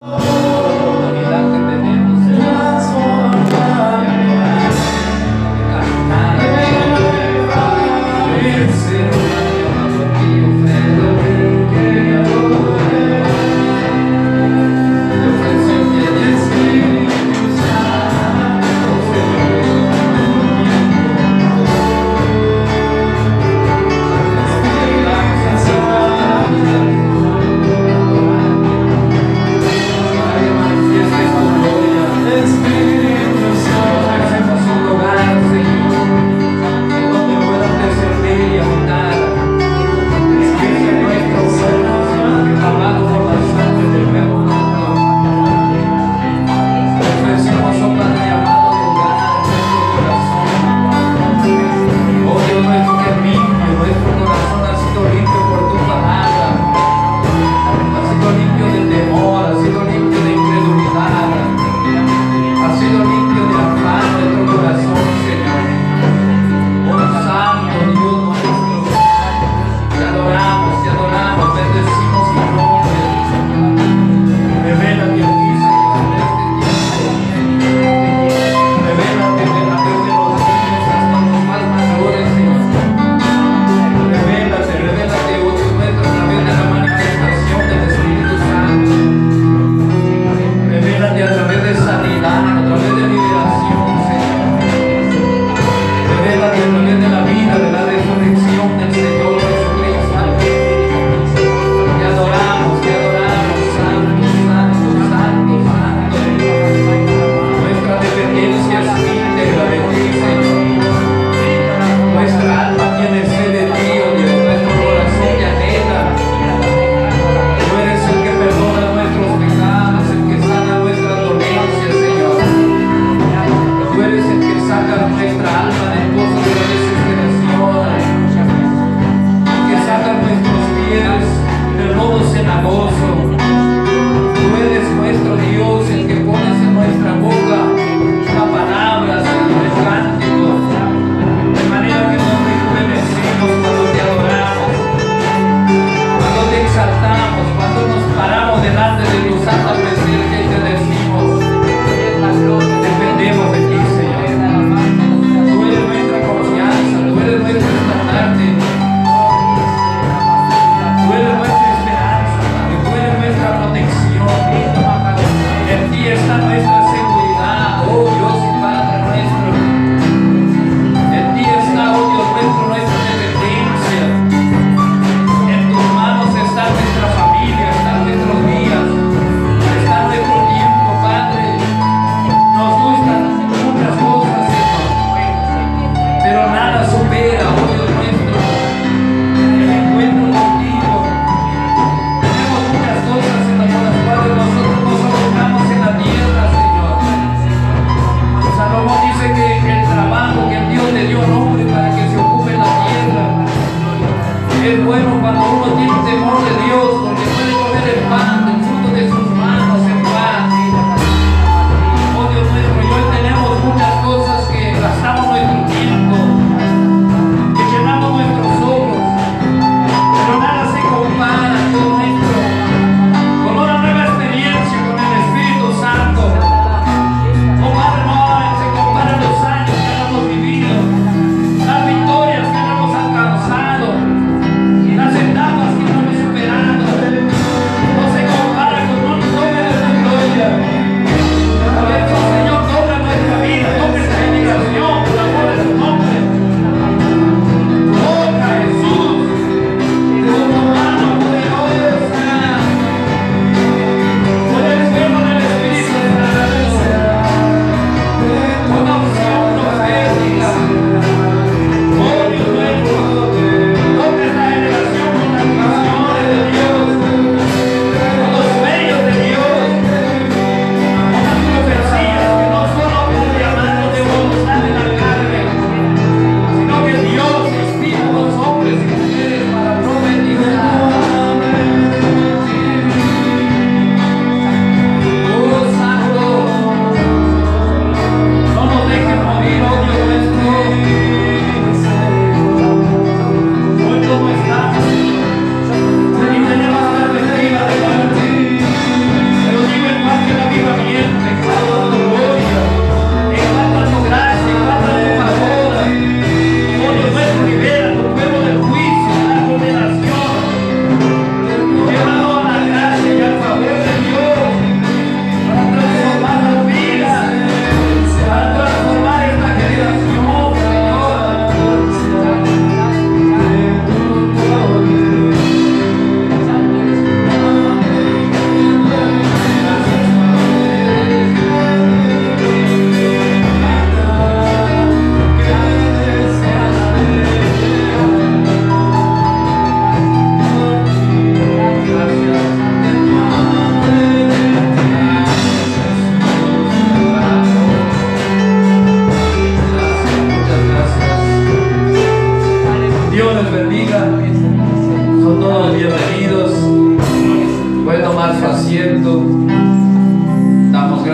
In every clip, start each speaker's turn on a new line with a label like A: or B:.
A: unidad que tenemos en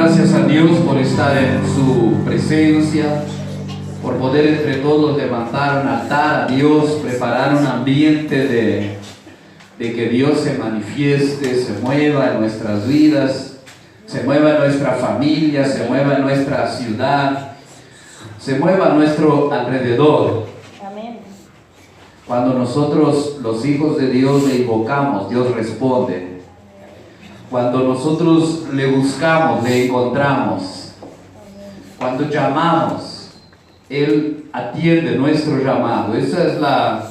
A: gracias a Dios por estar en su presencia, por poder entre todos levantar un altar a Dios, preparar un ambiente de que Dios se manifieste, se mueva en nuestras vidas, se mueva en nuestra familia, se mueva en nuestra ciudad, se mueva a nuestro alrededor.
B: Amén.
A: Cuando nosotros, los hijos de Dios, le invocamos, Dios responde. Cuando nosotros le buscamos, le encontramos. Cuando llamamos, Él atiende nuestro llamado. Esa es la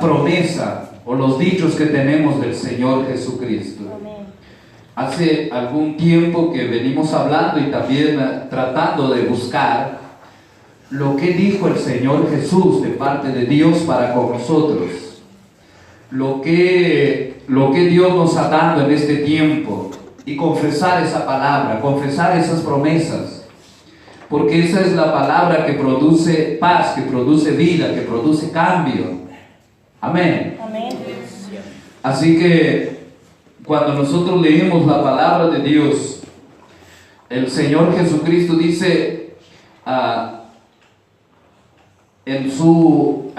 A: promesa o los dichos que tenemos del Señor Jesucristo.
B: Amén.
A: Hace algún tiempo que venimos hablando y también tratando de buscar lo que dijo el Señor Jesús de parte de Dios para con nosotros. Lo que Dios nos ha dado en este tiempo, y confesar esa palabra, confesar esas promesas, porque esa es la palabra que produce paz, que produce vida, que produce cambio. Amén.
B: Amén.
A: Así que cuando nosotros leemos la palabra de Dios, el Señor Jesucristo dice en su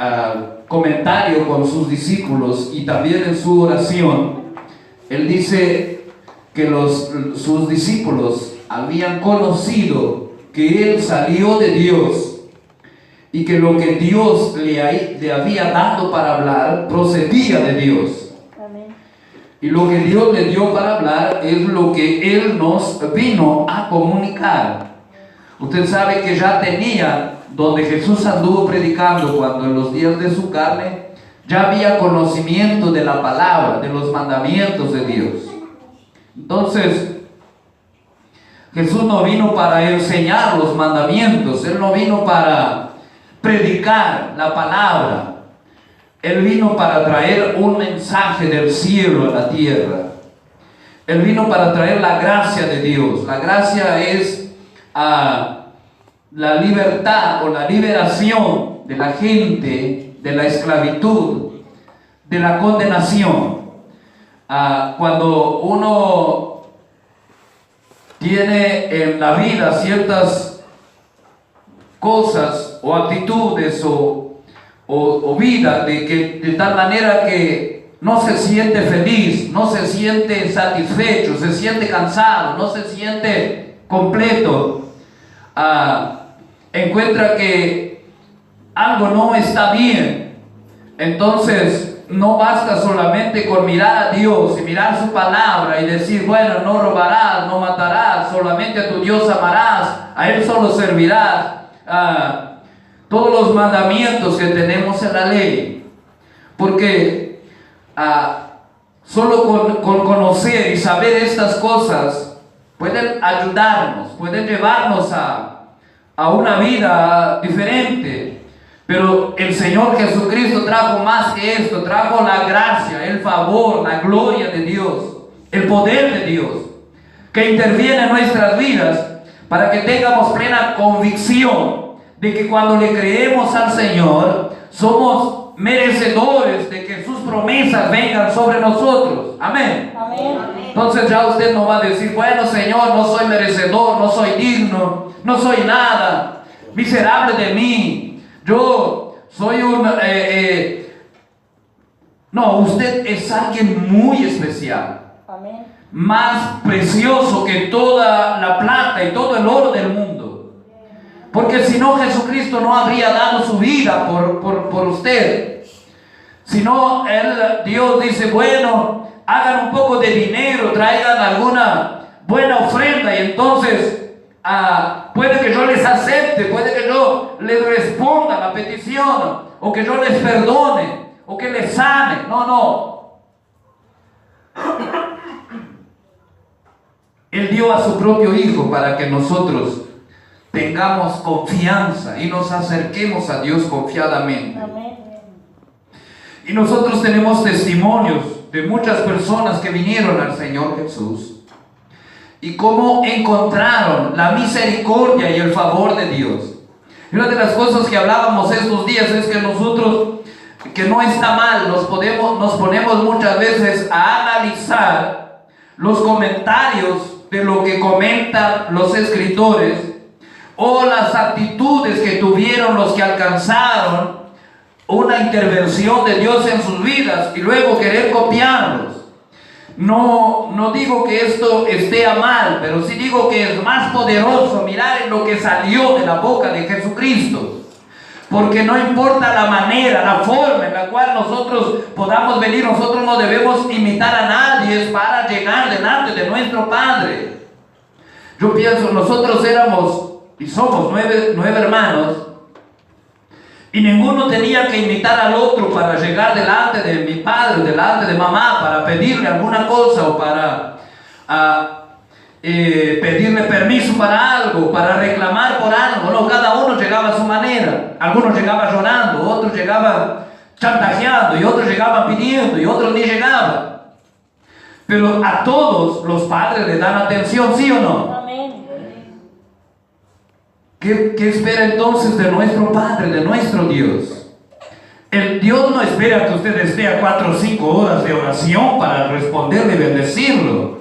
A: comentario con sus discípulos y también en su oración, Él dice que sus discípulos habían conocido que Él salió de Dios y que lo que Dios le había dado para hablar procedía de Dios.
B: Amén.
A: Y lo que Dios le dio para hablar es lo que Él nos vino a comunicar. Usted sabe que ya tenía, donde Jesús anduvo predicando cuando en los días de su carne, ya había conocimiento de la palabra, de los mandamientos de Dios. Entonces, Jesús no vino para enseñar los mandamientos, Él no vino para predicar la palabra, Él vino para traer un mensaje del cielo a la tierra. Él vino para traer la gracia de Dios. La gracia es la libertad o la liberación de la gente de la esclavitud, de la condenación. Cuando uno tiene en la vida ciertas cosas o actitudes o vida de tal manera que no se siente feliz, no se siente satisfecho, se siente cansado, no se siente completo, encuentra que algo no está bien. Entonces no basta solamente con mirar a Dios y mirar su palabra y decir, bueno, no robarás, no matarás, solamente a tu Dios amarás, a Él solo servirás. Todos los mandamientos que tenemos en la ley, porque solo con conocer y saber estas cosas pueden ayudarnos, pueden llevarnos a una vida diferente. Pero el Señor Jesucristo trajo más que esto, trajo la gracia, el favor, la gloria de Dios, el poder de Dios, que interviene en nuestras vidas para que tengamos plena convicción de que cuando le creemos al Señor, somos merecedores de que sus promesas vengan sobre nosotros. Amén.
B: Amén.
A: Entonces ya usted no va a decir, bueno, Señor, no soy merecedor, no soy digno, no soy nada, miserable de mí. Yo soy no, usted es alguien muy especial.
B: Amén.
A: Más precioso que toda la plata y todo el oro del mundo. Porque si no, Jesucristo no habría dado su vida por usted. Si no, Dios dice, bueno, hagan un poco de dinero, traigan alguna buena ofrenda y entonces puede que yo les acepte, puede que yo les responda la petición, o que yo les perdone, o que les sane. No. Él dio a su propio Hijo para que nosotros tengamos confianza y nos acerquemos a Dios confiadamente.
B: Amén.
A: Y nosotros tenemos testimonios de muchas personas que vinieron al Señor Jesús y cómo encontraron la misericordia y el favor de Dios. Y una de las cosas que hablábamos estos días es que nosotros, que no está mal, nos ponemos muchas veces a analizar los comentarios de lo que comentan los escritores o las actitudes que tuvieron los que alcanzaron una intervención de Dios en sus vidas y luego querer copiarlos. No digo que esto esté a mal, pero sí digo que es más poderoso mirar en lo que salió de la boca de Jesucristo. Porque no importa la manera, la forma en la cual nosotros podamos venir, nosotros no debemos imitar a nadie para llegar delante de nuestro Padre. Yo pienso, nosotros éramos y somos nueve hermanos, y ninguno tenía que imitar al otro para llegar delante de mi padre, delante de mamá, para pedirle alguna cosa o para pedirle permiso para algo, para reclamar por algo. No, cada uno llegaba a su manera. Algunos llegaban llorando, otros llegaban chantajeando, y otros llegaban pidiendo, y otros ni llegaban. Pero a todos los padres le dan atención, ¿sí o no?
B: Amén.
A: ¿Qué espera entonces de nuestro Padre, de nuestro Dios? El Dios no espera que usted esté a 4 o 5 horas de oración para responderle y bendecirlo.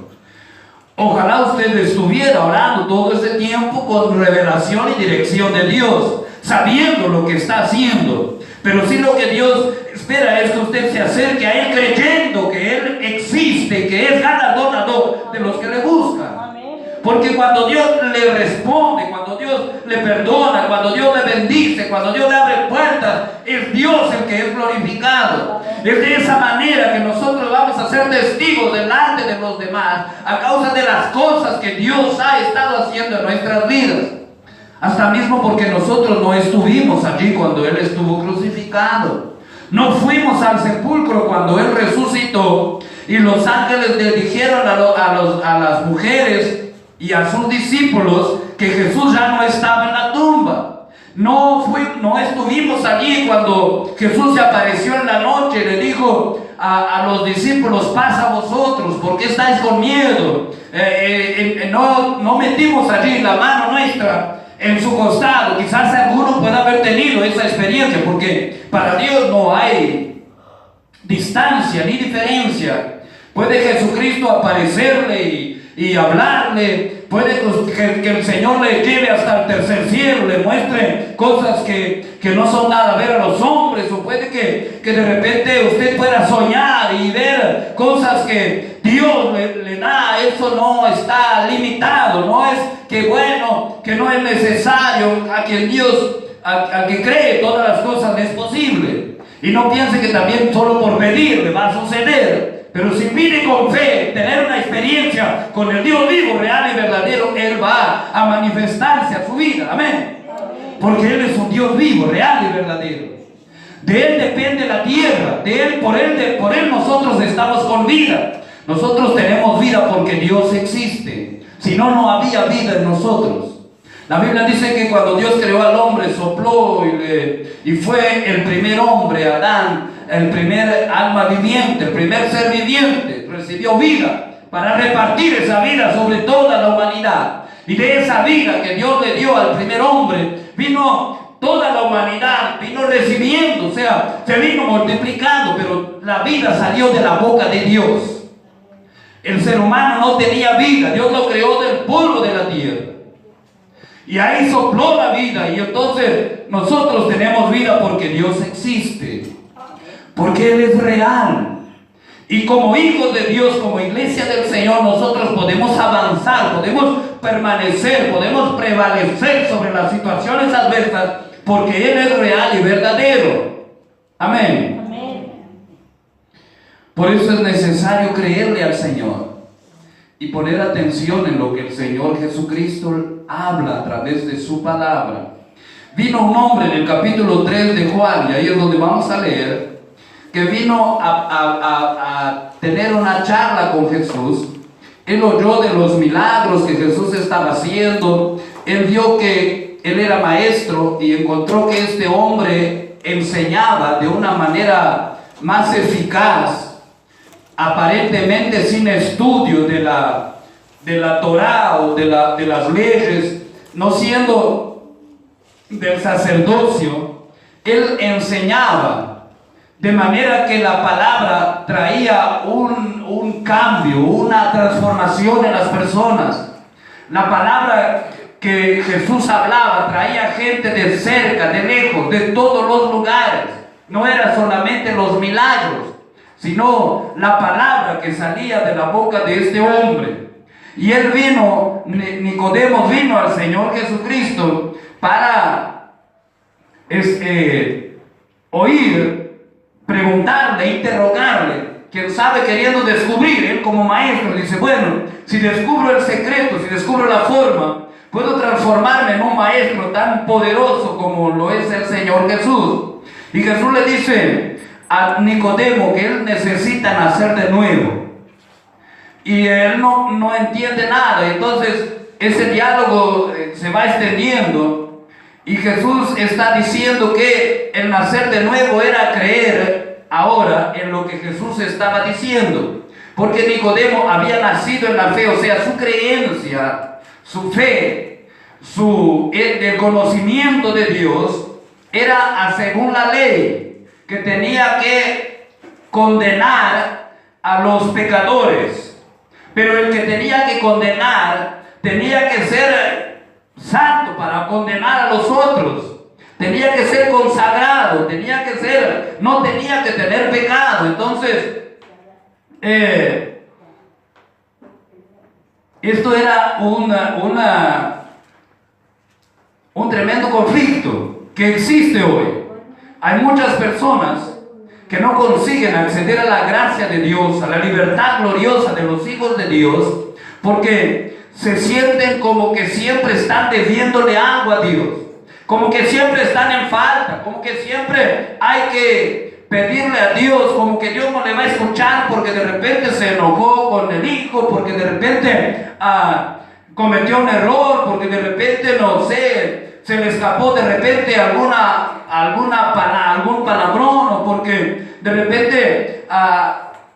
A: Ojalá usted estuviera orando todo ese tiempo con revelación y dirección de Dios, sabiendo lo que está haciendo. Pero sí, lo que Dios espera es que usted se acerque a Él creyendo que Él existe, que es galardonador de los que le buscan. Porque cuando Dios le responde, cuando Dios le perdona, cuando Dios le bendice, cuando Dios le abre puertas, es Dios el que es glorificado. Es de esa manera que nosotros vamos a ser testigos delante de los demás a causa de las cosas que Dios ha estado haciendo en nuestras vidas. Hasta mismo porque nosotros no estuvimos allí cuando Él estuvo crucificado. No fuimos al sepulcro cuando Él resucitó y los ángeles le dijeron a las mujeres y a sus discípulos que Jesús ya no estaba en la tumba. No estuvimos allí cuando Jesús se apareció en la noche y le dijo a los discípulos: pasa a vosotros, ¿por qué estáis con miedo? No metimos allí la mano nuestra en su costado. Quizás alguno pueda haber tenido esa experiencia, porque para Dios no hay distancia ni diferencia. Puede Jesucristo aparecerle y hablarle, puede que el Señor le lleve hasta el tercer cielo, le muestre cosas que no son nada a ver a los hombres, o puede que de repente usted pueda soñar y ver cosas que Dios le da. Eso no está limitado, no es que bueno, que no es necesario. A quien Dios, al que cree todas las cosas es posible. Y no piense que también solo por pedir le va a suceder. Pero si pide con fe, tener una experiencia con el Dios vivo, real y verdadero, Él va a manifestarse a su vida. Amén. Porque Él es un Dios vivo, real y verdadero. De Él depende la tierra. De Él, por Él nosotros estamos con vida. Nosotros tenemos vida porque Dios existe. Si no, no había vida en nosotros. La Biblia dice que cuando Dios creó al hombre, sopló y fue el primer hombre, Adán, el primer alma viviente, el primer ser viviente, recibió vida para repartir esa vida sobre toda la humanidad. Y de esa vida que Dios le dio al primer hombre, vino toda la humanidad, vino recibiendo, o sea, se vino multiplicando, pero la vida salió de la boca de Dios. El ser humano no tenía vida, Dios lo creó del polvo de la tierra. Y ahí sopló la vida, y entonces nosotros tenemos vida porque Dios existe, porque Él es real. Y como hijos de Dios, como iglesia del Señor, nosotros podemos avanzar, podemos permanecer, podemos prevalecer sobre las situaciones adversas, porque Él es real y verdadero. Amén.
B: Amén.
A: Por eso es necesario creerle al Señor y poner atención en lo que el Señor Jesucristo habla a través de su palabra. Vino un hombre en el capítulo 3 de Juan, y ahí es donde vamos a leer, que vino a tener una charla con Jesús. Él oyó de los milagros que Jesús estaba haciendo. Él vio que él era maestro y encontró que este hombre enseñaba de una manera más eficaz, aparentemente sin estudio de la Torá o de las leyes, no siendo del sacerdocio. Él enseñaba de manera que la palabra traía un un cambio, una transformación en las personas. La palabra que Jesús hablaba traía gente de cerca, de lejos, de todos los lugares. No era solamente los milagros, sino la palabra que salía de la boca de este hombre. Y él vino, Nicodemo vino al Señor Jesucristo para oír, preguntarle, interrogarle. Quién sabe, queriendo descubrir, él como maestro dice, bueno, si descubro el secreto, si descubro la forma, puedo transformarme en un maestro tan poderoso como lo es el Señor Jesús. Y Jesús le dice a Nicodemo que él necesita nacer de nuevo. Y él no entiende nada. Entonces ese diálogo se va extendiendo. Y Jesús está diciendo que el nacer de nuevo era creer ahora en lo que Jesús estaba diciendo. Porque Nicodemo había nacido en la fe, o sea, su creencia, su fe, el conocimiento de Dios era según la ley, que tenía que condenar a los pecadores. Pero el que tenía que condenar tenía que ser santo para condenar a los otros. Tenía que ser consagrado, no tenía que tener pecado. Entonces, esto era un tremendo conflicto que existe hoy. Hay muchas personas que no consiguen acceder a la gracia de Dios, a la libertad gloriosa de los hijos de Dios, porque se sienten como que siempre están debiéndole algo a Dios, como que siempre están en falta, como que siempre hay que pedirle a Dios, como que Dios no le va a escuchar porque de repente se enojó con el hijo, porque de repente cometió un error, porque de repente, no sé, se le escapó de repente algún palabrón, o porque de repente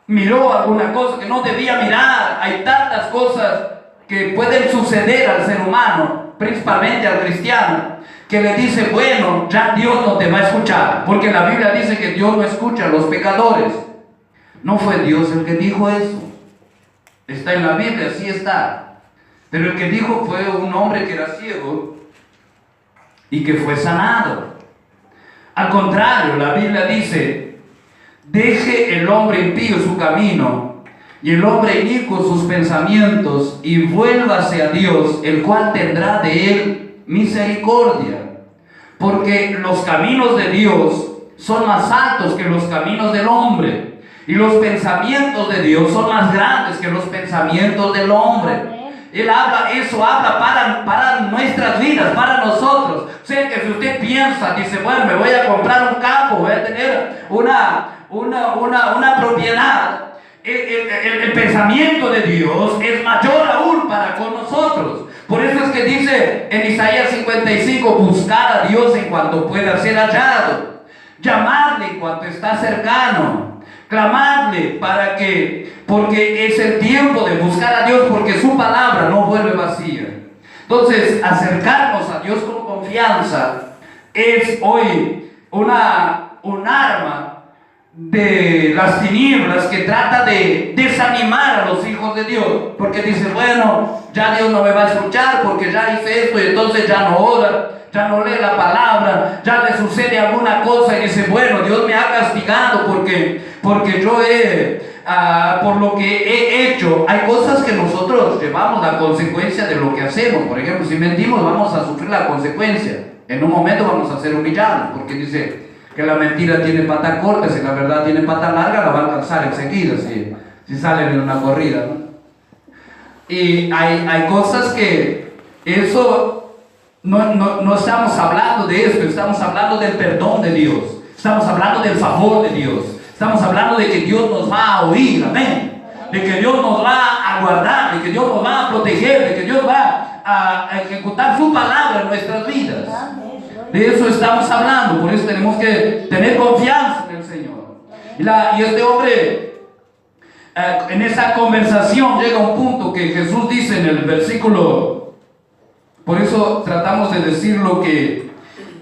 A: miró alguna cosa que no debía mirar. Hay tantas cosas que pueden suceder al ser humano, principalmente al cristiano, que le dice, bueno, ya Dios no te va a escuchar, porque la Biblia dice que Dios no escucha a los pecadores. No fue Dios el que dijo eso. Está en la Biblia, sí está. Pero el que dijo fue un hombre que era ciego y que fue sanado. Al contrario, la Biblia dice, deje el hombre impío su camino y el hombre inicuo sus pensamientos, y vuélvase a Dios, el cual tendrá de él misericordia. Porque los caminos de Dios son más altos que los caminos del hombre, y los pensamientos de Dios son más grandes que los pensamientos del hombre. Él habla, eso habla para nuestras vidas, para nosotros. O sea que si usted piensa, dice, bueno, me voy a comprar un campo, voy a tener una propiedad, el pensamiento de Dios es mayor aún para con nosotros. Por eso es que dice en Isaías 55, buscar a Dios en cuanto pueda ser hallado, llamarle en cuanto está cercano, clamarle porque es el tiempo de buscar a Dios, porque su palabra no vuelve vacía. Entonces, acercarnos a Dios con confianza es hoy un arma de las tinieblas que trata de desanimar a los hijos de Dios, porque dice, bueno, ya Dios no me va a escuchar porque ya hice esto, y entonces ya no ora, ya no lee la palabra, ya le sucede alguna cosa y dice, bueno, Dios me ha castigado porque yo por lo que he hecho. Hay cosas que nosotros llevamos la consecuencia de lo que hacemos. Por ejemplo, si mentimos, vamos a sufrir la consecuencia. En un momento vamos a ser humillados, porque dice que la mentira tiene pata corta, si la verdad tiene pata larga, la va a alcanzar enseguida si sale en una corrida, ¿no? Y hay cosas que eso no estamos hablando de esto, estamos hablando del perdón de Dios, estamos hablando del favor de Dios, estamos hablando de que Dios nos va a oír, amén, de que Dios nos va a guardar, de que Dios nos va a proteger, de que Dios va a ejecutar su palabra en nuestras vidas. De eso estamos hablando. Por eso tenemos que tener confianza en el Señor. Y este hombre, en esa conversación llega un punto que Jesús dice en el versículo. Por eso tratamos de decir lo que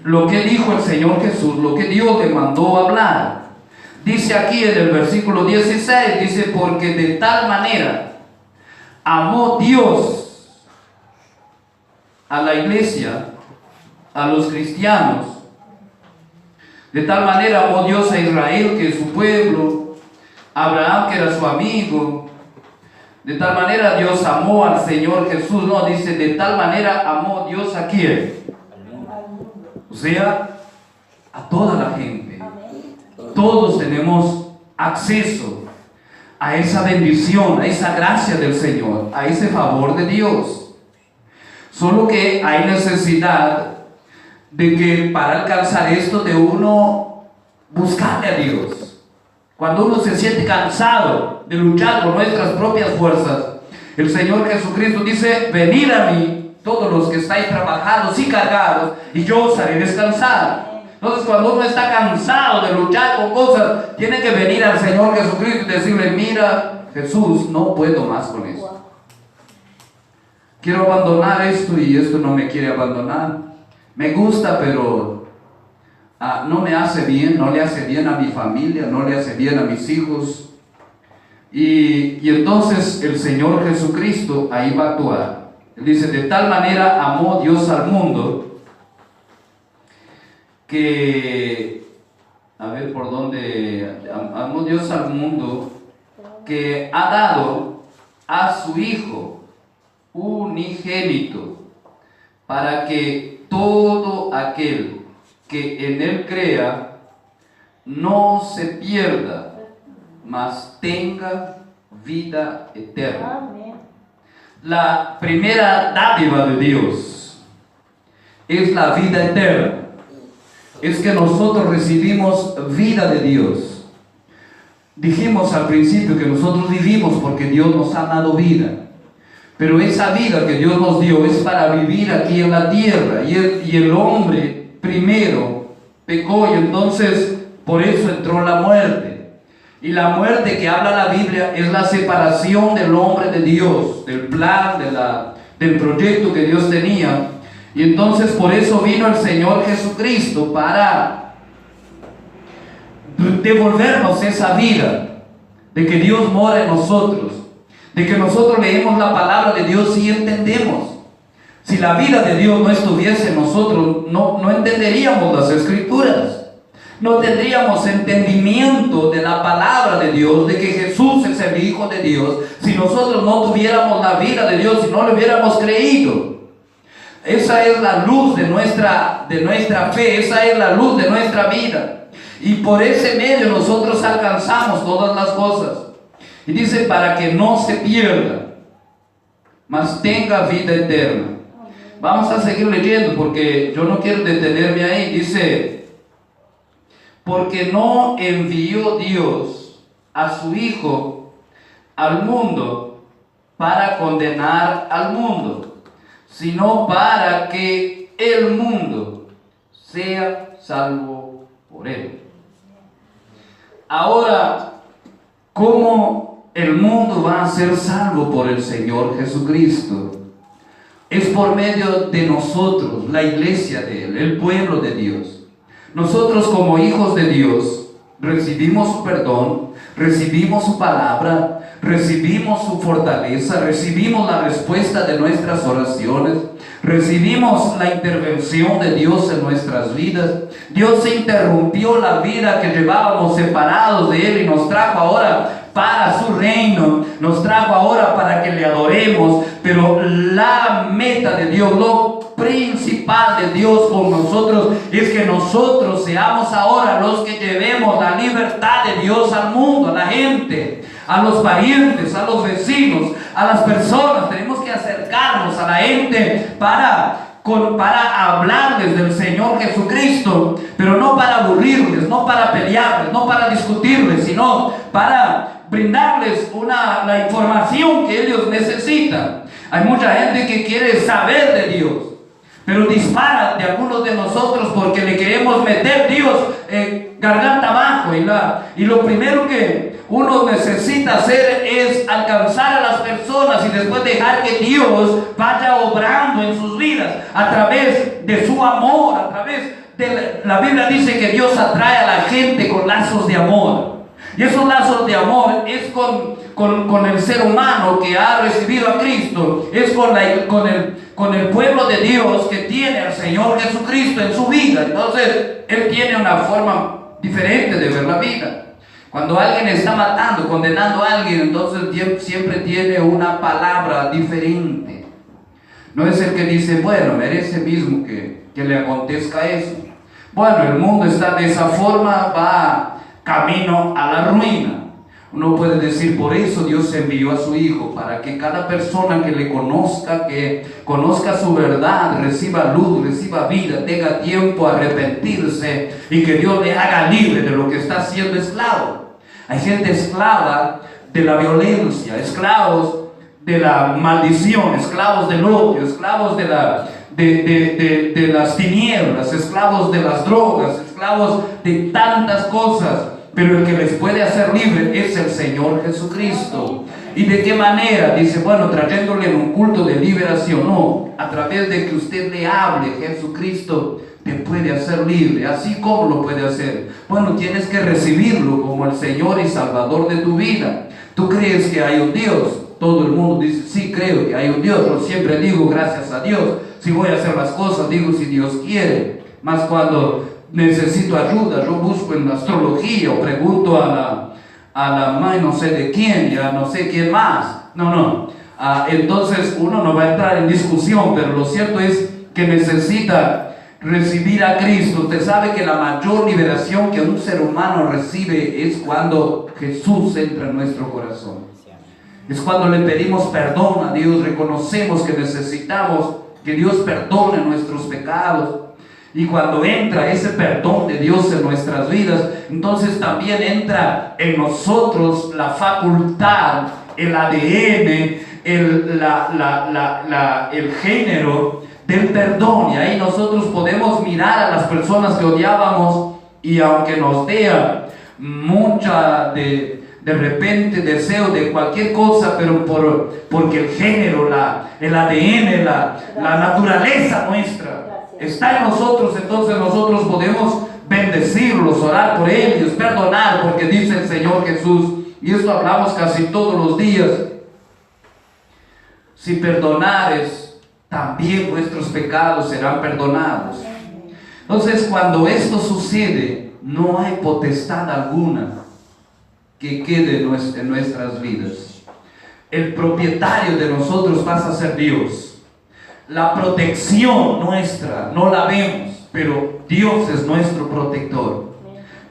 A: dijo el Señor Jesús, lo que Dios le mandó hablar. Dice aquí en el versículo 16, dice, porque de tal manera amó Dios a la iglesia, a los cristianos. De tal manera amó Dios a Israel, que es su pueblo, a Abraham, que era su amigo. De tal manera Dios amó al Señor Jesús. No, dice, de tal manera amó Dios a quién. O sea, a toda la gente. Todos tenemos acceso a esa bendición, a esa gracia del Señor, a ese favor de Dios. Solo que hay necesidad de que para alcanzar esto de uno buscarle a Dios. Cuando uno se siente cansado de luchar con nuestras propias fuerzas, el Señor Jesucristo dice, venid a mí todos los que estáis trabajados y cargados, y yo os haré descansar. Entonces, cuando uno está cansado de luchar con cosas, tiene que venir al Señor Jesucristo y decirle, mira, Jesús, no puedo más con eso. Quiero abandonar esto y esto no me quiere abandonar. Me gusta, pero no me hace bien, no le hace bien a mi familia, no le hace bien a mis hijos. Y entonces el Señor Jesucristo ahí va a actuar. Él dice, de tal manera amó Dios al mundo, que, a ver por dónde, amó Dios al mundo, que ha dado a su Hijo unigénito, para que todo aquel que en Él crea no se pierda, mas tenga vida eterna. La primera dádiva de Dios es la vida eterna. Es que nosotros recibimos vida de Dios. Dijimos al principio que nosotros vivimos porque Dios nos ha dado vida. Pero esa vida que Dios nos dio es para vivir aquí en la tierra. Y el hombre primero pecó, y entonces por eso entró la muerte. Y la muerte que habla la Biblia es la separación del hombre de Dios, del plan, del proyecto que Dios tenía. Y entonces por eso vino el Señor Jesucristo, para devolvernos esa vida, de que Dios mora en nosotros, de que nosotros leemos la palabra de Dios y entendemos. Si la vida de Dios no estuviese en nosotros, no entenderíamos las Escrituras, no tendríamos entendimiento de la palabra de Dios, de que Jesús es el Hijo de Dios, si nosotros no tuviéramos la vida de Dios, si no le hubiéramos creído. Esa es la luz de nuestra fe, esa es la luz de nuestra vida. Y por ese medio nosotros alcanzamos todas las cosas. Y dice, para que no se pierda, mas tenga vida eterna. Vamos a seguir leyendo porque yo no quiero detenerme ahí. Dice, porque no envió Dios a su Hijo al mundo para condenar al mundo, sino para que el mundo sea salvo por él. Ahora, ¿cómo el mundo va a ser salvo por el Señor Jesucristo? Es por medio de nosotros, la iglesia de Él, el pueblo de Dios. Nosotros como hijos de Dios recibimos su perdón, recibimos su palabra, recibimos su fortaleza, recibimos la respuesta de nuestras oraciones, recibimos la intervención de Dios en nuestras vidas. Dios interrumpió la vida que llevábamos separados de Él y nos trajo ahora para su reino, nos trajo ahora para que le adoremos. Pero la meta de Dios, lo principal de Dios con nosotros, es que nosotros seamos ahora los que llevemos la libertad de Dios al mundo, a la gente, a los parientes, a los vecinos, a las personas. Tenemos que acercarnos a la gente para hablarles del Señor Jesucristo, pero no para aburrirles, no para pelearles, no para discutirles, sino para brindarles la información que ellos necesitan. Hay mucha gente que quiere saber de Dios, pero dispara de algunos de nosotros porque le queremos meter Dios garganta abajo, y lo primero que uno necesita hacer es alcanzar a las personas y después dejar que Dios vaya obrando en sus vidas a través de su amor, a través de la Biblia dice que Dios atrae a la gente con lazos de amor. Y esos lazos de amor es con el ser humano que ha recibido a Cristo, es con el pueblo de Dios que tiene al Señor Jesucristo en su vida. Entonces, Él tiene una forma diferente de ver la vida. Cuando alguien está matando, condenando a alguien, entonces siempre tiene una palabra diferente. No es el que dice, bueno, merece mismo que le acontezca eso. Bueno, el mundo está de esa forma, va camino a la ruina. Uno puede decir, por eso Dios envió a su Hijo, para que cada persona que le conozca, que conozca su verdad, reciba luz, reciba vida, tenga tiempo a arrepentirse y que Dios le haga libre de lo que está siendo esclavo. Hay gente esclava de la violencia, esclavos de la maldición, esclavos del odio, esclavos de las tinieblas, esclavos de las drogas, esclavos de tantas cosas. Pero el que les puede hacer libre es el Señor Jesucristo. ¿Y de qué manera? Dice, bueno, trayéndole en un culto de liberación. No, a través de que usted le hable, Jesucristo te puede hacer libre. Así como lo puede hacer. Bueno, tienes que recibirlo como el Señor y Salvador de tu vida. ¿Tú crees que hay un Dios? Todo el mundo dice, sí, creo que hay un Dios. Yo siempre digo, gracias a Dios. Si voy a hacer las cosas, digo, si Dios quiere. Más cuando necesito ayuda, yo busco en la astrología o pregunto a la no sé de quién, ya no sé quién más. No. Entonces uno no va a entrar en discusión, pero lo cierto es que necesita recibir a Cristo. Usted sabe que la mayor liberación que un ser humano recibe es cuando Jesús entra en nuestro corazón. Es cuando le pedimos perdón a Dios, reconocemos que necesitamos que Dios perdone nuestros pecados. Y cuando entra ese perdón de Dios en nuestras vidas, entonces también entra en nosotros la facultad, el ADN, el género del perdón. Y ahí nosotros podemos mirar a las personas que odiábamos y aunque nos dé mucha de repente deseo de cualquier cosa, pero porque el género, el ADN, la naturaleza nuestra está en nosotros, entonces nosotros podemos bendecirlos, orar por ellos, perdonar, porque dice el Señor Jesús, y esto hablamos casi todos los días: si perdonares, también vuestros pecados serán perdonados. Entonces, cuando esto sucede, no hay potestad alguna que quede en nuestras vidas. El propietario de nosotros pasa a ser Dios. La protección nuestra no la vemos, pero Dios es nuestro protector.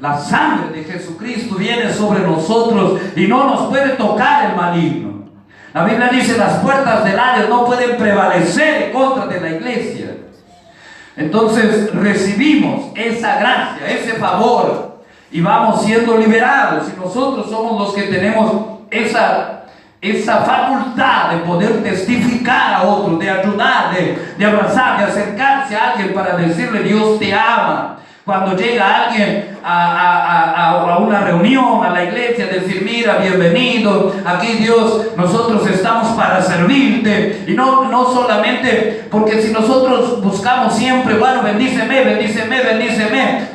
A: La sangre de Jesucristo viene sobre nosotros y no nos puede tocar el maligno. La Biblia dice, las puertas del Hades no pueden prevalecer en contra de la iglesia. Entonces recibimos esa gracia, ese favor, y vamos siendo liberados. Y nosotros somos los que tenemos esa facultad de poder testificar a otros, de ayudar, de abrazar, de acercarse a alguien para decirle, Dios te ama. Cuando llega alguien a una reunión, a la iglesia, decir, mira, bienvenido, aquí nosotros estamos para servirte. Y no solamente, porque si nosotros buscamos siempre, bueno, bendíceme,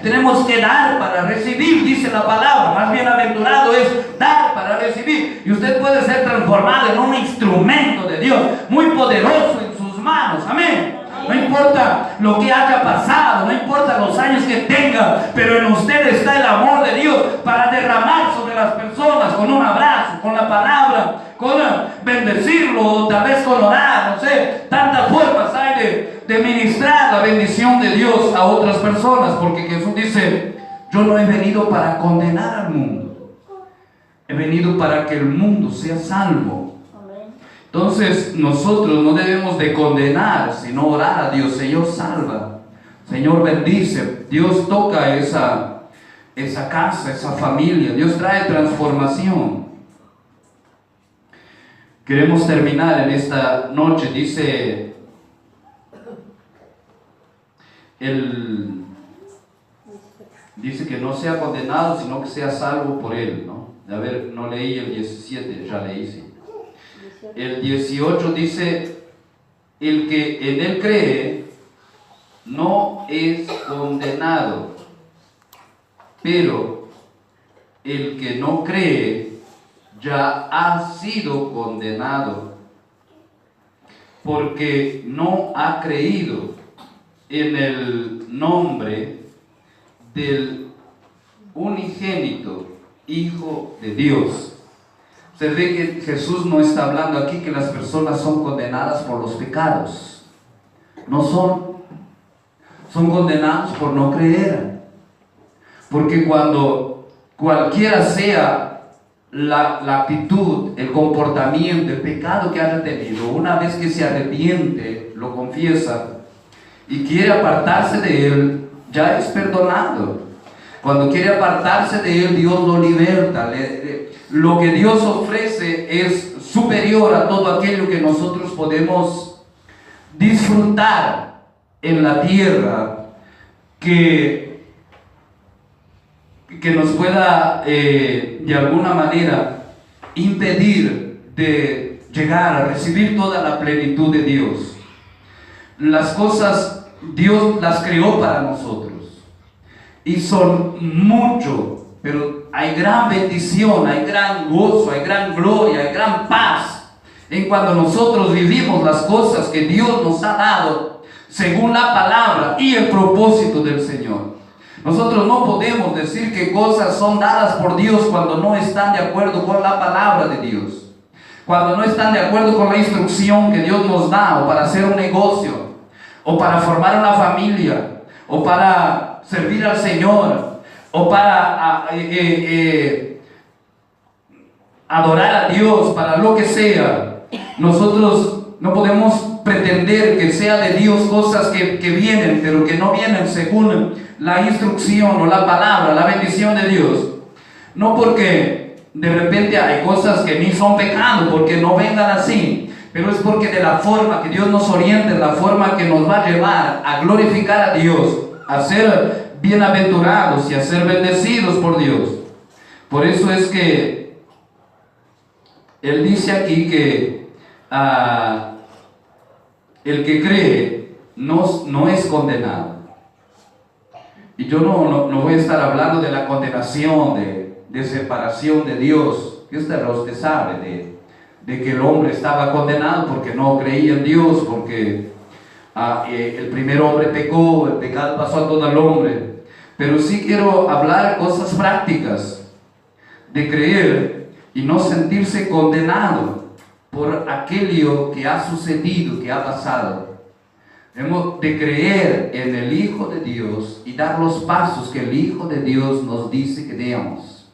A: tenemos que dar para recibir, dice la palabra. Más bienaventurado es dar para recibir. Y usted puede ser transformado en un instrumento de Dios, muy poderoso en sus manos. Amén. No importa lo que haya pasado, no importa los años que tenga, pero en usted está el amor de Dios para derramar sobre las personas con un abrazo, con la palabra, con bendecirlo, tal vez con orar, no sé. Tantas formas hay de ministrar la bendición de Dios a otras personas, porque Jesús dice, yo no he venido para condenar al mundo, he venido para que el mundo sea salvo. Entonces nosotros no debemos de condenar, sino orar a Dios. Señor, salva, Señor, bendice. Dios toca esa casa, esa familia. Dios trae transformación. Queremos terminar en esta noche. Dice que no sea condenado, sino que sea salvo por Él, ¿no? A ver, no leí el 17, ya leí, sí. El 18 dice, el que en Él cree no es condenado, pero el que no cree ya ha sido condenado, porque no ha creído en el nombre del unigénito Hijo de Dios. Se ve que Jesús no está hablando aquí que las personas son condenadas por los pecados. No son condenados por no creer. Porque cuando cualquiera sea la actitud, el comportamiento, el pecado que haya tenido, una vez que se arrepiente, lo confiesa y quiere apartarse de él, ya es perdonado. Cuando quiere apartarse de él, Dios lo liberta. Lo que Dios ofrece es superior a todo aquello que nosotros podemos disfrutar en la tierra, que nos pueda de alguna manera impedir de llegar a recibir toda la plenitud de Dios. Las cosas Dios las creó para nosotros y son mucho, pero hay gran bendición, hay gran gozo, hay gran gloria, hay gran paz en cuando nosotros vivimos las cosas que Dios nos ha dado según la palabra y el propósito del Señor. Nosotros no podemos decir que cosas son dadas por Dios cuando no están de acuerdo con la palabra de Dios, cuando no están de acuerdo con la instrucción que Dios nos da, o para hacer un negocio, o para formar una familia, o para servir al Señor, o para adorar a Dios, para lo que sea. Nosotros no podemos pretender que sea de Dios cosas que vienen, pero que no vienen según la instrucción o la palabra, la bendición de Dios. No porque de repente hay cosas que ni son pecado, porque no vengan así, pero es porque de la forma que Dios nos oriente, la forma que nos va a llevar a glorificar a Dios, a ser bienaventurados y a ser bendecidos por Dios. Por eso es que Él dice aquí que el que cree no es condenado. Y yo no voy a estar hablando de la condenación, de separación de Dios, que usted sabe, de que el hombre estaba condenado porque no creía en Dios, porque el primer hombre pecó, el pecado pasó a todo el hombre. Pero sí quiero hablar cosas prácticas de creer y no sentirse condenado por aquello que ha sucedido, que ha pasado. Debemos de creer en el Hijo de Dios y dar los pasos que el Hijo de Dios nos dice que demos.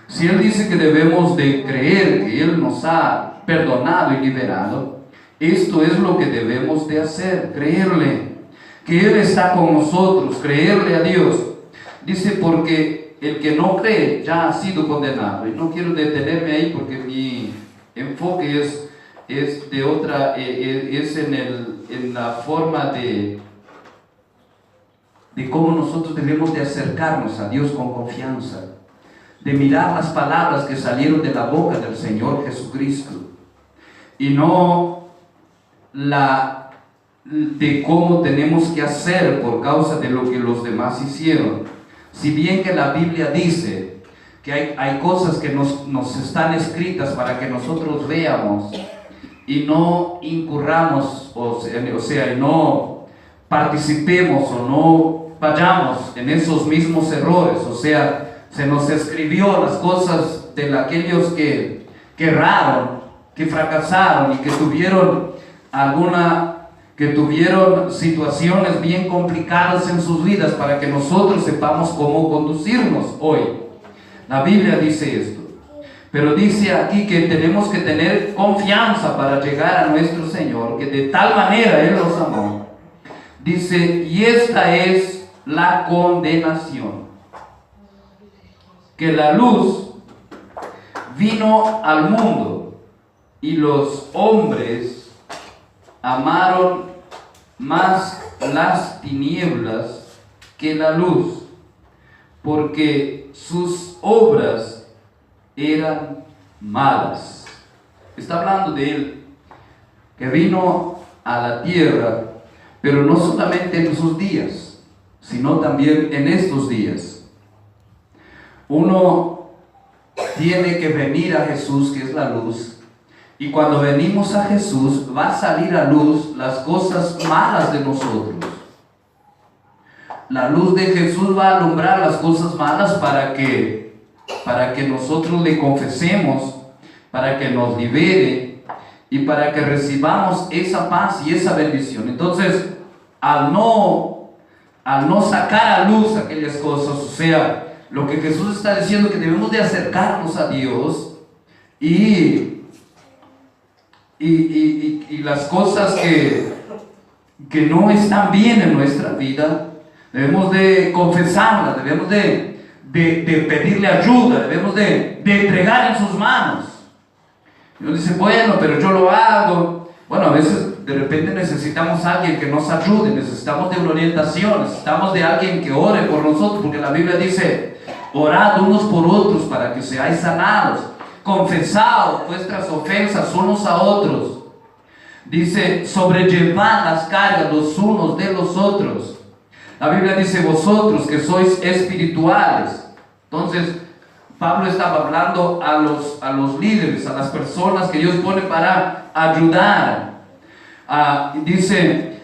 A: Si Él dice que debemos de creer que Él nos ha perdonado y liberado, esto es lo que debemos de hacer, creerle, que Él está con nosotros, creerle a Dios. Dice, porque el que no cree ya ha sido condenado. Y no quiero detenerme ahí porque mi enfoque es de otra, es en la forma de cómo nosotros debemos de acercarnos a Dios con confianza, de mirar las palabras que salieron de la boca del Señor Jesucristo, y no de cómo tenemos que hacer por causa de lo que los demás hicieron. Si bien que la Biblia dice que hay cosas que nos están escritas para que nosotros veamos y no incurramos, o sea, y no participemos o no vayamos en esos mismos errores. O sea, se nos escribió las cosas de aquellos que erraron, que fracasaron y que tuvieron situaciones bien complicadas en sus vidas, para que nosotros sepamos cómo conducirnos hoy. La Biblia dice esto, pero dice aquí que tenemos que tener confianza para llegar a nuestro Señor, que de tal manera Él nos amó. Dice, y esta es la condenación, que la luz vino al mundo y los hombres amaron más las tinieblas que la luz, porque sus obras eran malas. Está hablando de Él, que vino a la tierra, pero no solamente en sus días, sino también en estos días. Uno tiene que venir a Jesús, que es la luz. Y cuando venimos a Jesús, va a salir a luz las cosas malas de nosotros. La luz de Jesús va a alumbrar las cosas malas para que nosotros le confesemos, para que nos libere y para que recibamos esa paz y esa bendición. Entonces, al no sacar a luz aquellas cosas, o sea, lo que Jesús está diciendo, que debemos de acercarnos a Dios y las cosas que no están bien en nuestra vida, debemos de confesarlas, debemos de pedirle ayuda, debemos de entregar en sus manos. Y uno dice, bueno, pero yo lo hago. Bueno, a veces de repente necesitamos a alguien que nos ayude, necesitamos de una orientación, necesitamos de alguien que ore por nosotros, porque la Biblia dice, orad unos por otros para que seáis sanados, confesaos vuestras ofensas unos a otros. Dice, sobrellevad las cargas los unos de los otros. La Biblia dice, vosotros que sois espirituales. Entonces, Pablo estaba hablando a los líderes, a las personas que Dios pone para ayudar. Dice,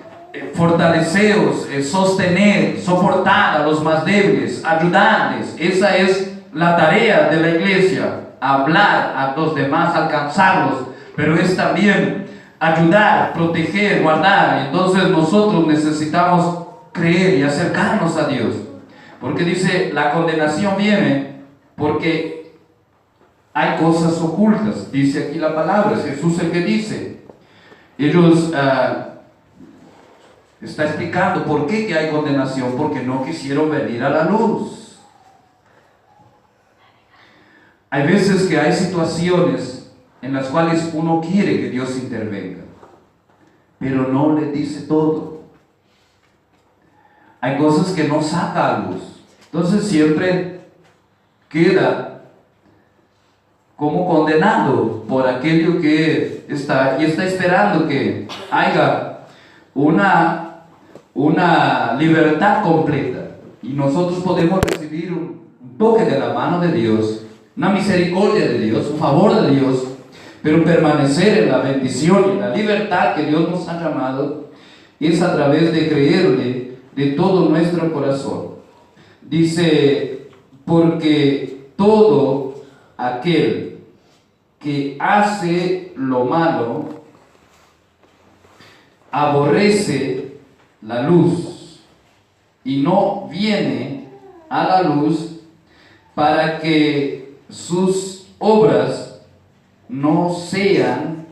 A: fortaleceos, sostener, soportar a los más débiles, ayudarles. Esa es la tarea de la iglesia, hablar a los demás, alcanzarlos, pero es también ayudar, proteger, guardar. Entonces nosotros necesitamos creer y acercarnos a Dios, porque dice, la condenación viene porque hay cosas ocultas, dice aquí la palabra, es Jesús el que dice. Ellos está explicando por qué que hay condenación, porque no quisieron venir a la luz. Hay veces que hay situaciones en las cuales uno quiere que Dios intervenga, pero no le dice todo. Hay cosas que no saca a luz, entonces siempre queda como condenado por aquello que está esperando que haya una libertad completa, y nosotros podemos recibir un toque de la mano de Dios, una misericordia de Dios, un favor de Dios, pero permanecer en la bendición y en la libertad que Dios nos ha llamado es a través de creerle de todo nuestro corazón. Dice, porque todo aquel que hace lo malo aborrece la luz y no viene a la luz para que sus obras no sean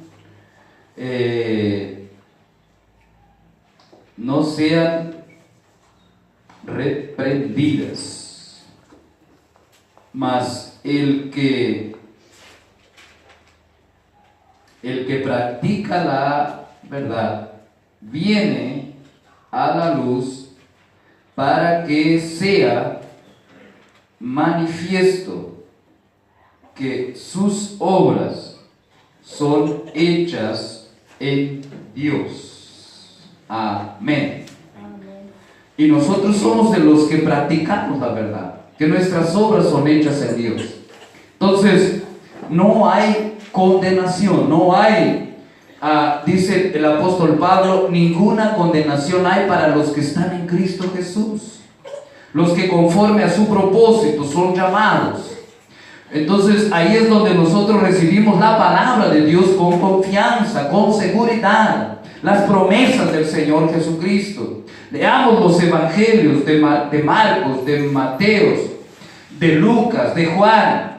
A: reprendidas. Mas el que practica la verdad viene a la luz para que sea manifiesto que sus obras son hechas en Dios. Amén. Y nosotros somos de los que practicamos la verdad, que nuestras obras son hechas en Dios. Entonces, no hay condenación, no hay, dice el apóstol Pablo, ninguna condenación hay para los que están en Cristo Jesús, los que conforme a su propósito son llamados. Entonces ahí es donde nosotros recibimos la palabra de Dios con confianza, con seguridad, las promesas del Señor Jesucristo. Leamos los evangelios de Marcos, de Mateos, de Lucas, de Juan,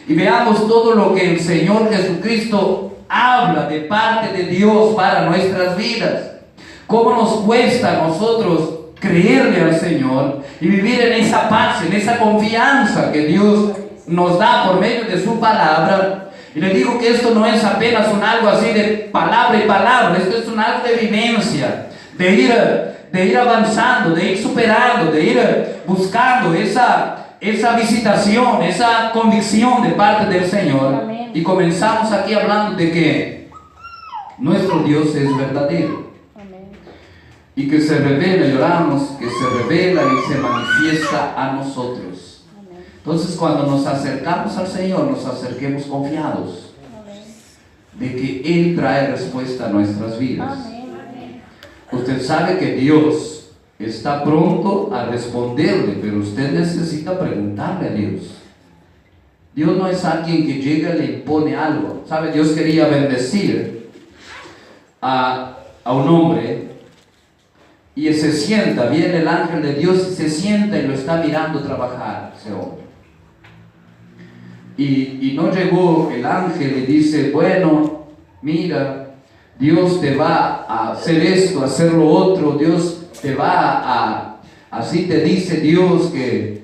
A: y veamos todo lo que el Señor Jesucristo habla de parte de Dios para nuestras vidas. Cómo nos cuesta a nosotros creerle al Señor y vivir en esa paz, en esa confianza que Dios nos da por medio de su palabra. Y les digo que esto no es apenas un algo así de palabra y palabra, esto es un algo de vivencia, de ir avanzando, de ir superando, de ir buscando esa visitación, esa convicción de parte del Señor. Amén. Y comenzamos aquí hablando de que nuestro Dios es verdadero. Amén. Y que se revela, y oramos, que se revela y se manifiesta a nosotros. Amén. Entonces cuando nos acercamos al Señor, nos acerquemos confiados de que Él trae respuesta a nuestras vidas. Usted sabe que Dios está pronto a responderle, pero usted necesita preguntarle a Dios. Dios no es alguien que llega y le impone algo. ¿Sabe? Dios quería bendecir a un hombre y se sienta, viene el ángel de Dios y se sienta y lo está mirando trabajar ese hombre. Y no llegó el ángel y dice, bueno, mira, Dios te va a hacer esto, hacer lo otro, Dios te va a, así te dice Dios que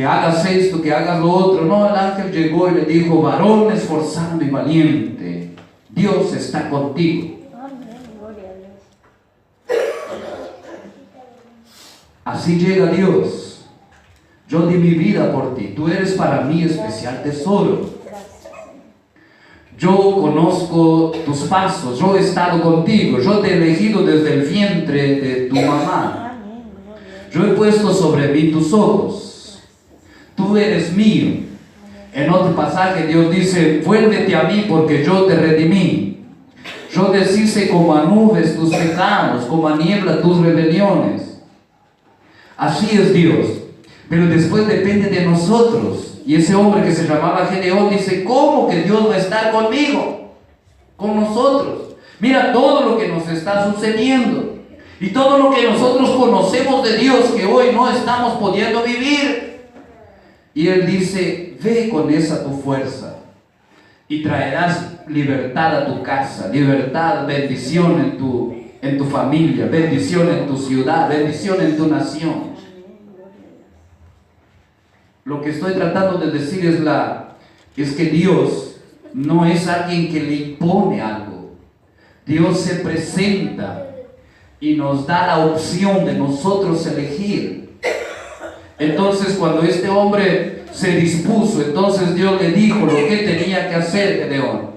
A: hagas esto, que hagas lo otro. No, el ángel llegó y le dijo, varón esforzado y valiente, Dios está contigo. Así llega Dios. Yo di mi vida por ti, tú eres para mí especial tesoro. Yo conozco tus pasos, yo he estado contigo, yo te he elegido desde el vientre de tu mamá. Yo he puesto sobre mí tus ojos, tú eres mío. En otro pasaje Dios dice, vuélvete a mí porque yo te redimí. Yo deshice como a nubes tus pecados, como a niebla tus rebeliones. Así es Dios. Pero después depende de nosotros. Y ese hombre que se llamaba Gedeón dice, ¿cómo que Dios va a estar conmigo? Con nosotros. Mira todo lo que nos está sucediendo. Y todo lo que nosotros conocemos de Dios que hoy no estamos pudiendo vivir. Y Él dice, ve con esa tu fuerza. Y traerás libertad a tu casa. Libertad, bendición en tu familia. Bendición en tu ciudad. Bendición en tu nación. Lo que estoy tratando de decir es que Dios no es alguien que le impone algo. Dios se presenta y nos da la opción de nosotros elegir. Entonces cuando este hombre se dispuso, entonces Dios le dijo lo que tenía que hacer, Gedeón.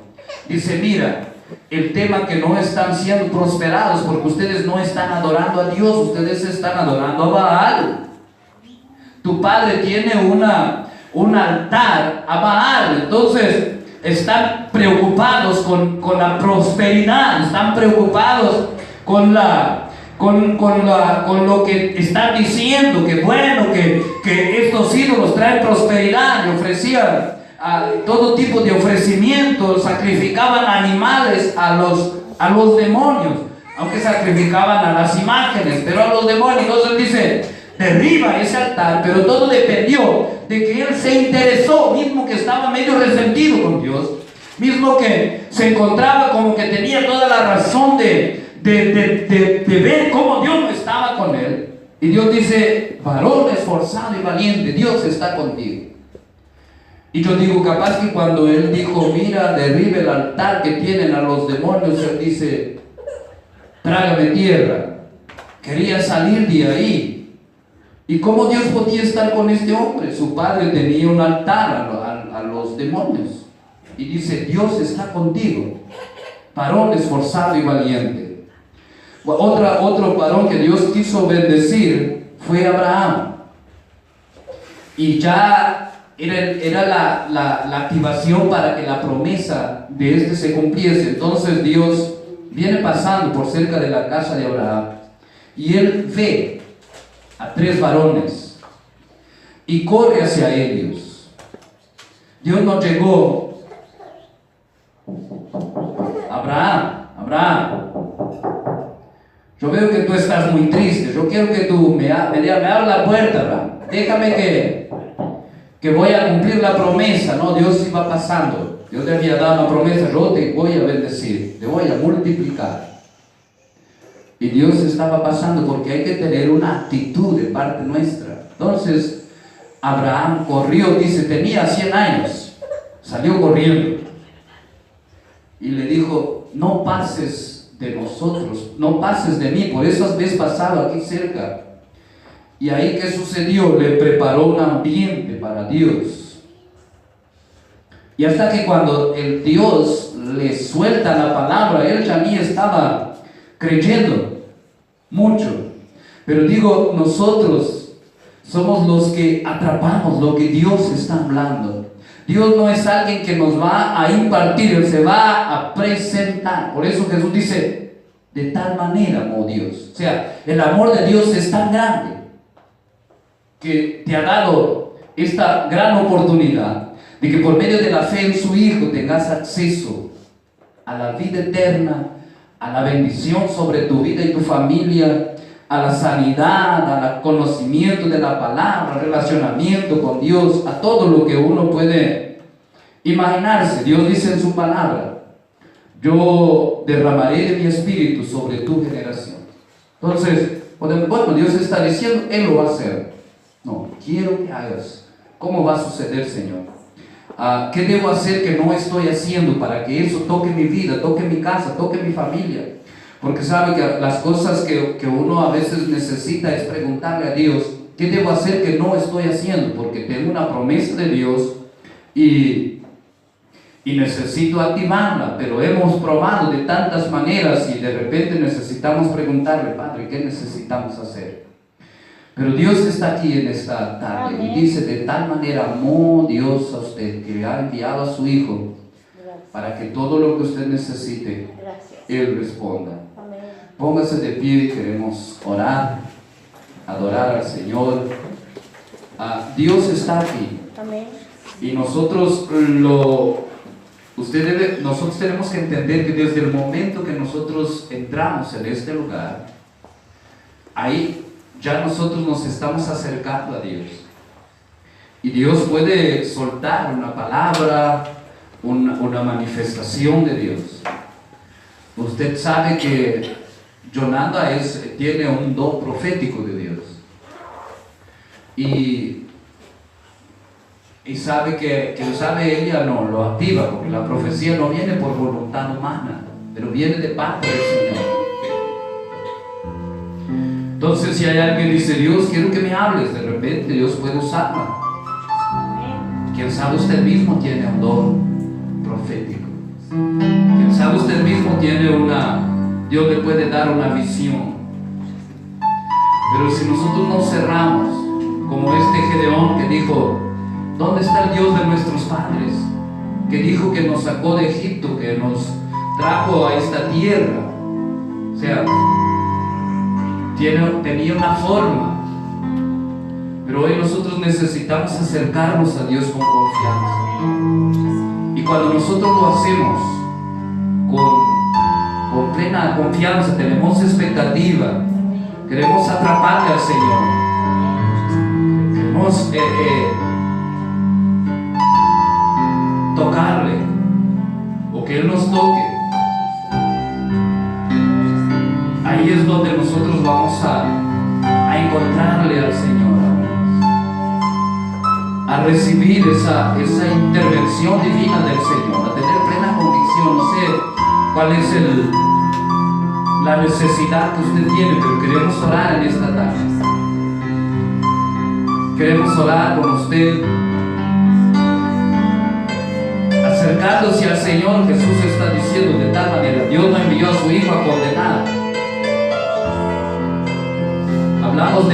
A: Dice, mira, el tema que no están siendo prosperados porque ustedes no están adorando a Dios, ustedes están adorando a Baal. Tu padre tiene un altar a Baal, entonces están preocupados con la prosperidad, están preocupados con lo que están diciendo, que bueno, que estos ídolos traen prosperidad, y ofrecían todo tipo de ofrecimientos, sacrificaban animales a los demonios, aunque sacrificaban a las imágenes, pero a los demonios. Entonces dice, derriba ese altar, pero todo dependió de que él se interesó, mismo que estaba medio resentido con Dios, mismo que se encontraba como que tenía toda la razón de ver cómo Dios no estaba con él. Y Dios dice, varón esforzado y valiente, Dios está contigo. Y yo digo, capaz que cuando él dijo, mira, derribe el altar que tienen a los demonios, él dice, trágame tierra. Quería salir de ahí. ¿Y cómo Dios podía estar con este hombre? Su padre tenía un altar a los demonios. Y dice, Dios está contigo, varón esforzado y valiente. Otro varón que Dios quiso bendecir fue Abraham. Y ya era la activación para que la promesa de este se cumpliese. Entonces Dios viene pasando por cerca de la casa de Abraham y él ve a 3 varones y corre hacia ellos. Dios no llegó, Abraham, yo veo que tú estás muy triste, yo quiero que tú me abras la puerta, Abraham. Déjame que voy a cumplir la promesa. No, Dios iba pasando. Dios te había dado una promesa, yo te voy a bendecir, te voy a multiplicar. Y Dios estaba pasando porque hay que tener una actitud de parte nuestra. Entonces Abraham corrió, dice, tenía 100 años, salió corriendo y le dijo, no pases de nosotros, no pases de mí, por eso has pasado aquí cerca. Y ahí, ¿qué sucedió? Le preparó un ambiente para Dios. Y hasta que cuando el Dios le suelta la palabra, él ya ni estaba creyendo mucho. Pero digo, nosotros somos los que atrapamos lo que Dios está hablando. Dios no es alguien que nos va a impartir, Él se va a presentar. Por eso Jesús dice, de tal manera amó Dios. O sea, el amor de Dios es tan grande que te ha dado esta gran oportunidad de que por medio de la fe en su Hijo tengas acceso a la vida eterna, a la bendición sobre tu vida y tu familia, a la sanidad, al conocimiento de la palabra, relacionamiento con Dios, a todo lo que uno puede imaginarse. Dios dice en su palabra, yo derramaré de mi espíritu sobre tu generación. Entonces, bueno, Dios está diciendo, Él lo va a hacer. No, quiero que hagas. ¿Cómo va a suceder, Señor? ¿Qué debo hacer que no estoy haciendo para que eso toque mi vida, toque mi casa, toque mi familia? Porque sabe que las cosas que uno a veces necesita es preguntarle a Dios, ¿qué debo hacer que no estoy haciendo? Porque tengo una promesa de Dios y necesito activarla, pero hemos probado de tantas maneras y de repente necesitamos preguntarle, Padre, ¿qué necesitamos hacer? Pero Dios está aquí en esta tarde. Amén. Y dice, de tal manera amó Dios a usted que ha enviado a su Hijo. Gracias. Para que todo lo que usted necesite, gracias, Él responda. Amén. Póngase de pie, queremos orar, adorar al Señor. Dios está aquí. Amén. Y nosotros nosotros tenemos que entender que desde el momento que nosotros entramos en este lugar, ahí ya nosotros nos estamos acercando a Dios. Y Dios puede soltar una palabra, una manifestación de Dios. Usted sabe que Yolanda tiene un don profético de Dios. Y sabe que ella no lo activa, porque la profecía no viene por voluntad humana, pero viene de parte del Señor. Entonces, si hay alguien que dice, Dios, quiero que me hables, de repente Dios puede usarla. Quien sabe, usted mismo tiene un don profético. Quien sabe, usted mismo tiene Dios le puede dar una visión. Pero si nosotros nos cerramos, como Gedeón que dijo, ¿dónde está el Dios de nuestros padres? Que dijo que nos sacó de Egipto, que nos trajo a esta tierra. O sea, tenía una forma, pero hoy nosotros necesitamos acercarnos a Dios con confianza. Y cuando nosotros lo hacemos con plena confianza, tenemos expectativa, queremos atraparle al Señor, queremos tocarle, o que Él nos toque. Ahí es donde nosotros vamos a encontrarle al Señor, a recibir esa intervención divina del Señor, a tener plena convicción. No sé cuál es la necesidad que usted tiene, pero queremos orar en esta tarde. Queremos orar con usted, acercándose al Señor. Jesús está diciendo de tal manera, Dios no envió a su Hijo a condenar. Hablamos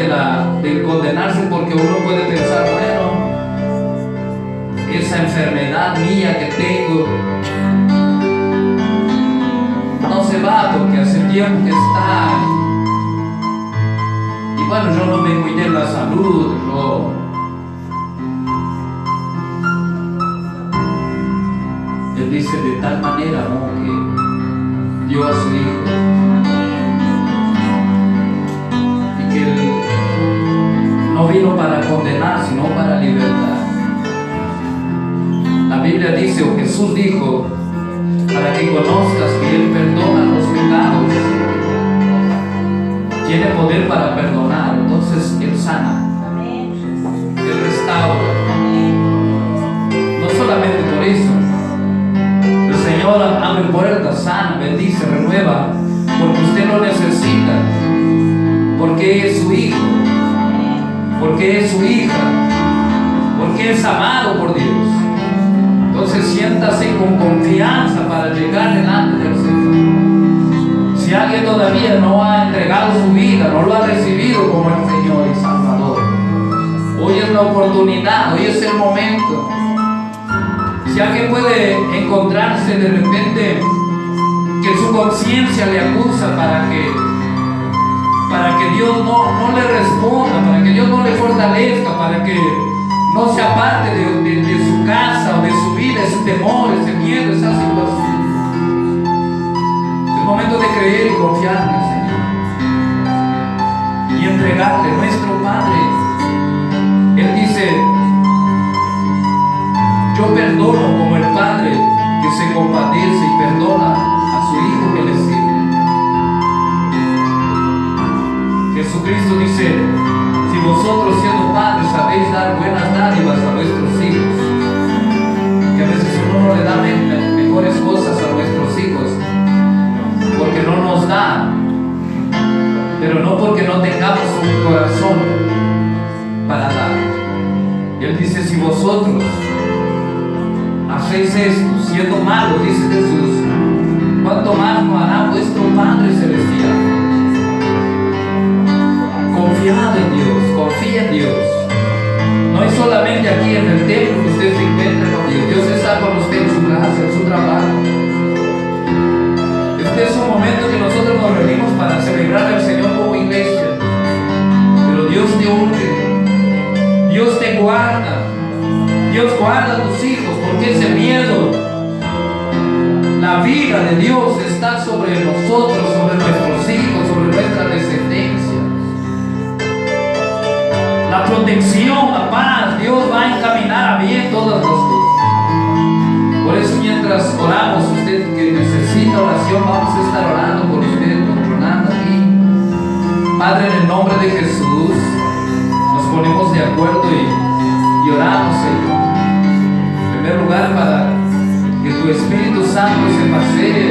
A: del condenarse porque uno puede pensar, bueno, esa enfermedad mía que tengo no se va porque hace tiempo que está. Y bueno, yo no me cuidé la salud, Él dice, de tal manera amó que dio a su Hijo. No vino para condenar, sino para libertar. La Biblia dice, o Jesús dijo, para que conozcas que Él perdona los pecados. Tiene poder para perdonar, entonces Él sana. Él restaura. No solamente por eso. El Señor abre puertas, sana, bendice, renueva, porque usted lo necesita, porque es su Hijo, porque es su hija, porque es amado por Dios. Entonces siéntase con confianza para llegar delante del Señor. Si alguien todavía no ha entregado su vida, no lo ha recibido como el Señor y Salvador, Hoy es la oportunidad, hoy es el momento. Si alguien puede encontrarse de repente que su conciencia le acusa para que Dios no le responda, para que Dios no le fortalezca, para que no se aparte de su casa o de su vida, ese temor, ese miedo, esa situación. Es el momento de creer y confiar en el Señor y entregarle nuestro Padre. Él dice: yo perdono como el Padre que se compadece y perdona a su Hijo que le sirve. Jesucristo dice: si vosotros siendo padres sabéis dar buenas dádivas a vuestros hijos, que a veces uno no le da mejores cosas a nuestros hijos porque no nos da, pero no porque no tengamos un corazón para dar. Y Él dice: si vosotros hacéis esto siendo malos, dice Jesús, ¿cuánto más no hará vuestro Padre Celestial? Confiad en Dios, confía en Dios. No es solamente aquí en el templo que usted se encuentra con Dios. Dios está con usted en su casa, en su trabajo. Este es un momento que nosotros nos reunimos para celebrar al Señor como iglesia. Pero Dios te unge, Dios te guarda, Dios guarda a tus hijos, porque ese miedo, la vida de Dios está sobre nosotros, sobre nuestros hijos, sobre nuestra descendencia. La protección, la paz, Dios va a encaminar a bien todas las cosas. Por eso mientras oramos, usted que necesita oración, vamos a estar orando por usted, por Ronaldo aquí. Padre, en el nombre de Jesús, nos ponemos de acuerdo y oramos, Señor. En primer lugar, para que tu Espíritu Santo se pasee